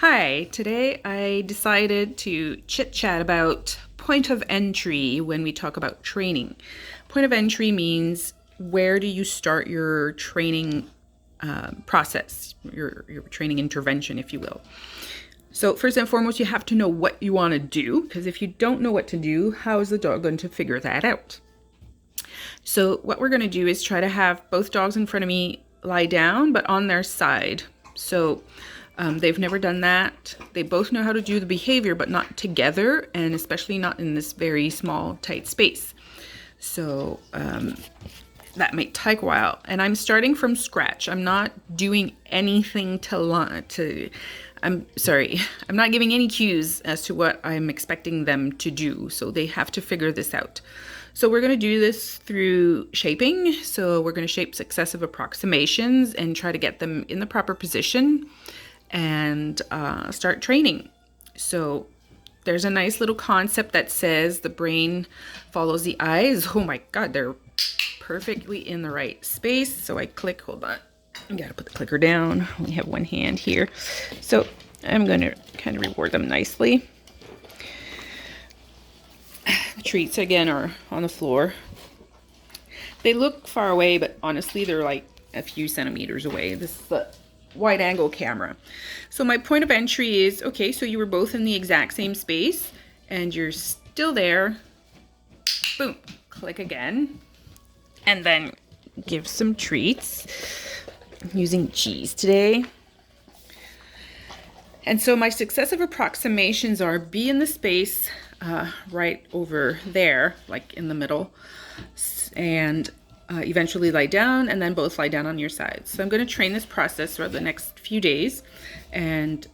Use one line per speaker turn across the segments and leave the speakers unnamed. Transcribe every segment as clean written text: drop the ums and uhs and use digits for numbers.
Hi, today I decided to chit chat about point of entry when we talk about training. Point of entry means where do you start your training process, your training intervention, if you will. So, first and foremost, you have to know what you want to do, because if you don't know what to do, how is the dog going to figure that out? So, what we're going to do is try to have both dogs in front of me lie down, but on their side. So, they've never done that. They both know how to do the behavior, but not together, and especially not in this very small, tight space. So that may take a while. And I'm starting from scratch. I'm not doing anything I'm not giving any cues as to what I'm expecting them to do. So they have to figure this out. So we're going to do this through shaping. So we're going to shape successive approximations and try to get them in the proper position and start training. So there's a nice little concept that says the brain follows the eyes. Oh my God, they're perfectly in the right space. So I click, hold on, I gotta put the clicker down. I only have one hand here. So I'm gonna kind of reward them nicely. The treats again are on the floor. They look far away, but honestly, they're like a few centimeters away. This is the wide angle camera. So my point of entry is, okay, so you were both in the exact same space and you're still there. Boom, click again. And then give some treats. I'm using cheese today. And so my successive approximations are be in the space right over there, like in the middle, and eventually lie down, and then both lie down on your sides. So I'm going to train this process for the next few days and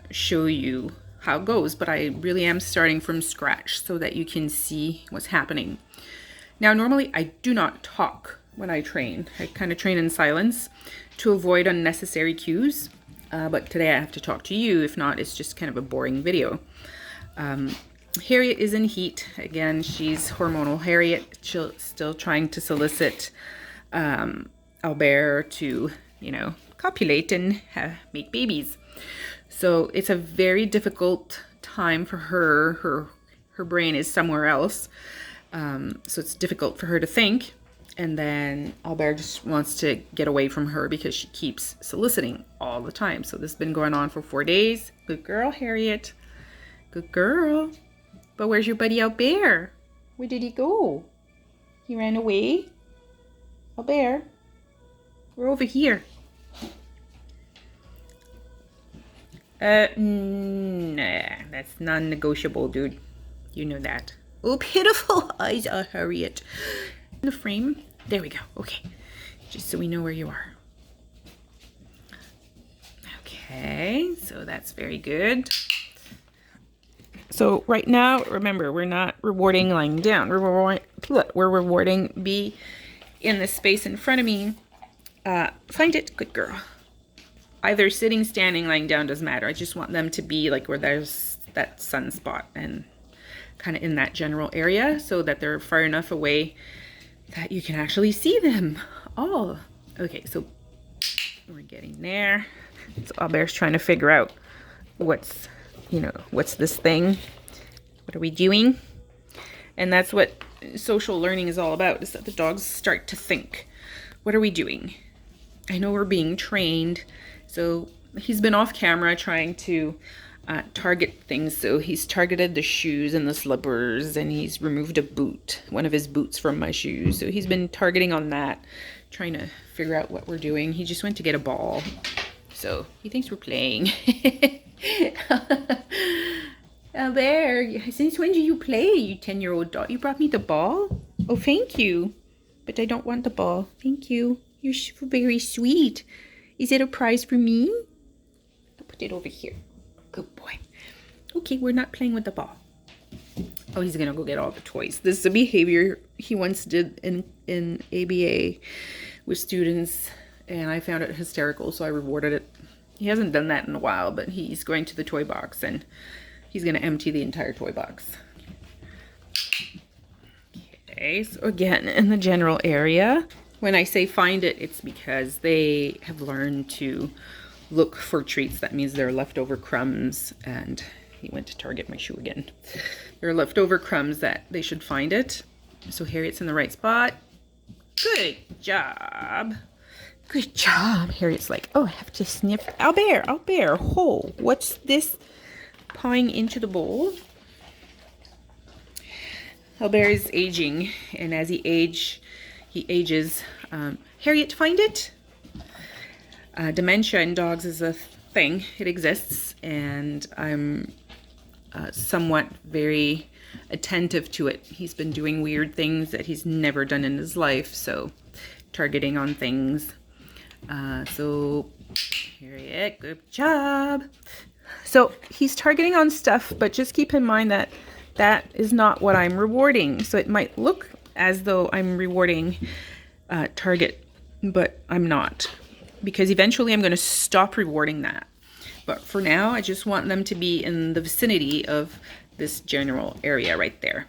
show you how it goes. But I really am starting from scratch so that you can see what's happening. Now, normally I do not talk when I train. I kind of train in silence to avoid unnecessary cues. But today I have to talk to you. If not, it's just kind of a boring video. Harriet is in heat. Again, she's hormonal Harriet. She's still trying to solicit Albert to, copulate and make babies. So it's a very difficult time for her. Her brain is somewhere else. So it's difficult for her to think. And then Albert just wants to get away from her because she keeps soliciting all the time. So this has been going on for 4 days. Good girl, Harriet. Good girl. But where's your buddy Albert? Where did he go? He ran away? Albert, we're over here. Nah, that's non-negotiable, dude. You know that. Oh, pitiful eyes, Harriet. In the frame. There we go. Okay. Just so we know where you are. Okay, so that's very good. So right now, remember, we're not rewarding lying down. We're rewarding be in the space in front of me. Find it. Good girl. Either sitting, standing, lying down, doesn't matter. I just want them to be like where there's that sunspot and kind of in that general area so that they're far enough away that you can actually see them all. Okay, so we're getting there. So Albert's trying to figure out what's this thing? What are we doing? And that's what social learning is all about, is that the dogs start to think. What are we doing? I know we're being trained. So he's been off camera trying to target things. So he's targeted the shoes and the slippers, and he's removed one of his boots from my shoes. So he's been targeting on that, trying to figure out what we're doing. He just went to get a ball. So he thinks we're playing. Albert, since when do you play, you 10-year-old dog? You brought me the ball? Oh, thank you. But I don't want the ball. Thank you. You're so very sweet. Is it a prize for me? I'll put it over here. Good boy. Okay, we're not playing with the ball. Oh, he's gonna go get all the toys. This is a behavior he once did in ABA with students, and I found it hysterical, so I rewarded it. He hasn't done that in a while, but he's going to the toy box and he's going to empty the entire toy box. Okay, so again, in the general area, when I say find it, it's because they have learned to look for treats. That means they're leftover crumbs, and he went to Target my shoe again. They're leftover crumbs that they should find it. So Harriet's in the right spot. Good job. Good job. Harriet's like, oh, I have to sniff. Albert, ho, what's this pawing into the bowl? Albert is aging, and as he ages. Harriet, find it. Dementia in dogs is a thing. It exists, and I'm somewhat very attentive to it. He's been doing weird things that he's never done in his life, so targeting on things. So Harriet, good job. So he's targeting on stuff, but just keep in mind that that is not what I'm rewarding. So it might look as though I'm rewarding target, but I'm not, because eventually I'm going to stop rewarding that. But for now, I just want them to be in the vicinity of this general area right there.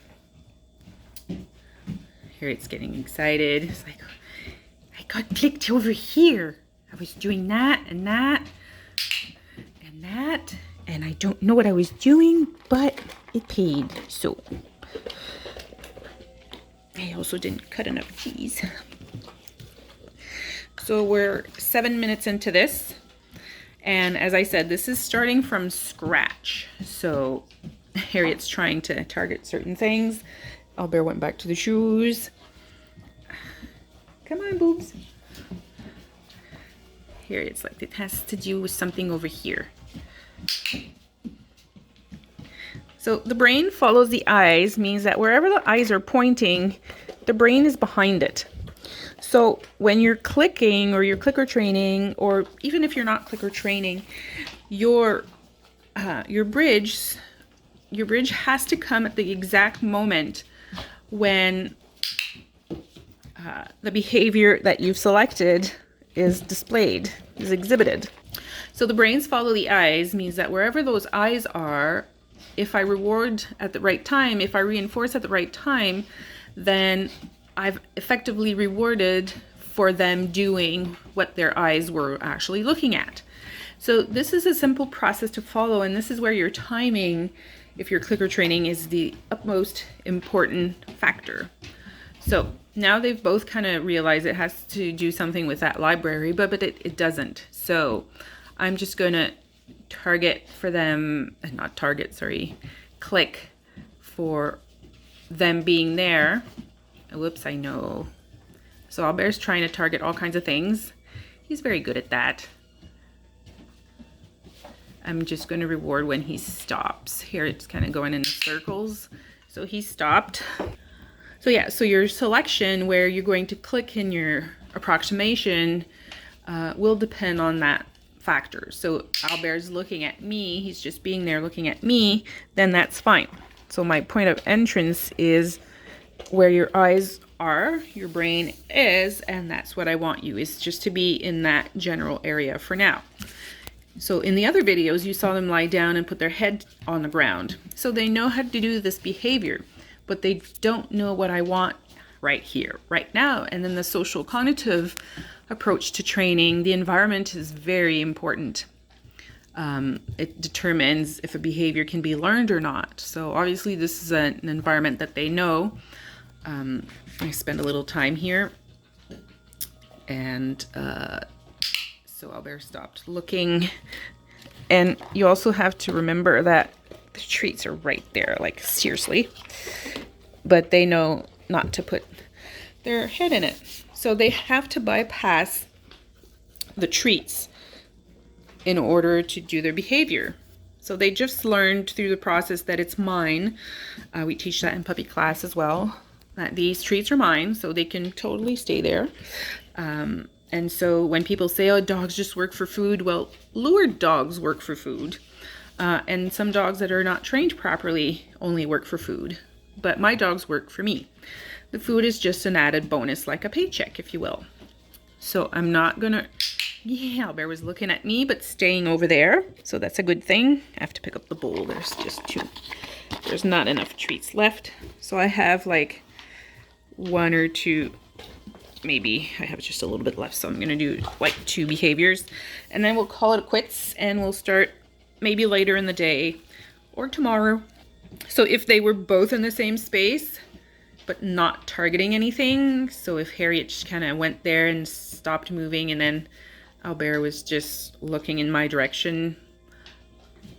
Harriet's getting excited. It's like, I got clicked over here. I was doing that and that and that, and I don't know what I was doing, but it paid. So I also didn't cut enough cheese. So we're 7 minutes into this. And as I said, this is starting from scratch. So Harriet's trying to target certain things. Albert went back to the shoes. Come on, boobs. Harriet's like, it has to do with something over here. So the brain follows the eyes, means that wherever the eyes are pointing, the brain is behind it. So when you're clicking or you're clicker training, or even if you're not clicker training, your bridge has to come at the exact moment when the behavior that you've selected is displayed, is exhibited. So the brains follow the eyes means that wherever those eyes are, if I reward at the right time, if I reinforce at the right time, then I've effectively rewarded for them doing what their eyes were actually looking at. So this is a simple process to follow, and this is where your timing, if you're clicker training, is the utmost important factor. So now they've both kind of realized it has to do something with that library, but it doesn't. So I'm just going to target for them, not target, sorry, click for them being there. Whoops, I know. So Albert's trying to target all kinds of things. He's very good at that. I'm just going to reward when he stops. Here it's kind of going in circles. So he stopped. So yeah, so your selection where you're going to click in your approximation will depend on that factor. So Albert's looking at me, he's just being there looking at me, then that's fine. So my point of entrance is where your eyes are, your brain is, and that's what I want you, is just to be in that general area for now. So in the other videos, you saw them lie down and put their head on the ground. So they know how to do this behavior, but they don't know what I want right here, right now. And then the social cognitive approach to training, the environment is very important. It determines if a behavior can be learned or not. So obviously this is an environment that they know. I spend a little time here, and so Albert stopped looking. And you also have to remember that the treats are right there, like seriously, but they know not to put their head in it. So they have to bypass the treats in order to do their behavior. So they just learned through the process that it's mine. We teach that in puppy class as well, that these treats are mine, so they can totally stay there. And so when people say, oh, dogs just work for food, well, lured dogs work for food. And some dogs that are not trained properly only work for food. But my dogs work for me. The food is just an added bonus, like a paycheck, if you will. So I'm not gonna, yeah, Albert was looking at me, but staying over there. So that's a good thing. I have to pick up the bowl. There's not enough treats left. So I have like 1 or 2 maybe I have just a little bit left, so I'm gonna do like 2 behaviors, and then we'll call it quits, and we'll start maybe later in the day or tomorrow. So if they were both in the same space but not targeting anything, so if Harriet just kind of went there and stopped moving, and then Albert was just looking in my direction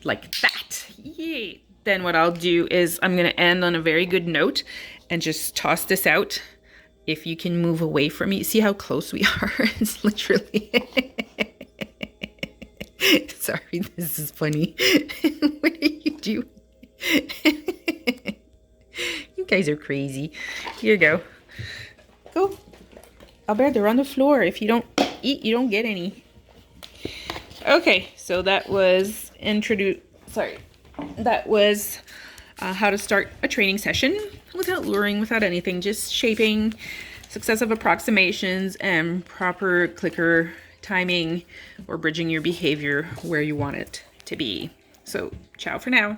like that, yay, then what I'll do is I'm gonna end on a very good note and just toss this out. If you can move away from me, see how close we are? It's literally sorry, this is funny. What are you doing? You guys are crazy. Here you go. Go. Albert, they're on the floor. If you don't eat, you don't get any. Okay, so that was how to start a training session without luring, without anything, just shaping, successive approximations, and proper clicker timing or bridging your behavior where you want it to be. So, ciao for now.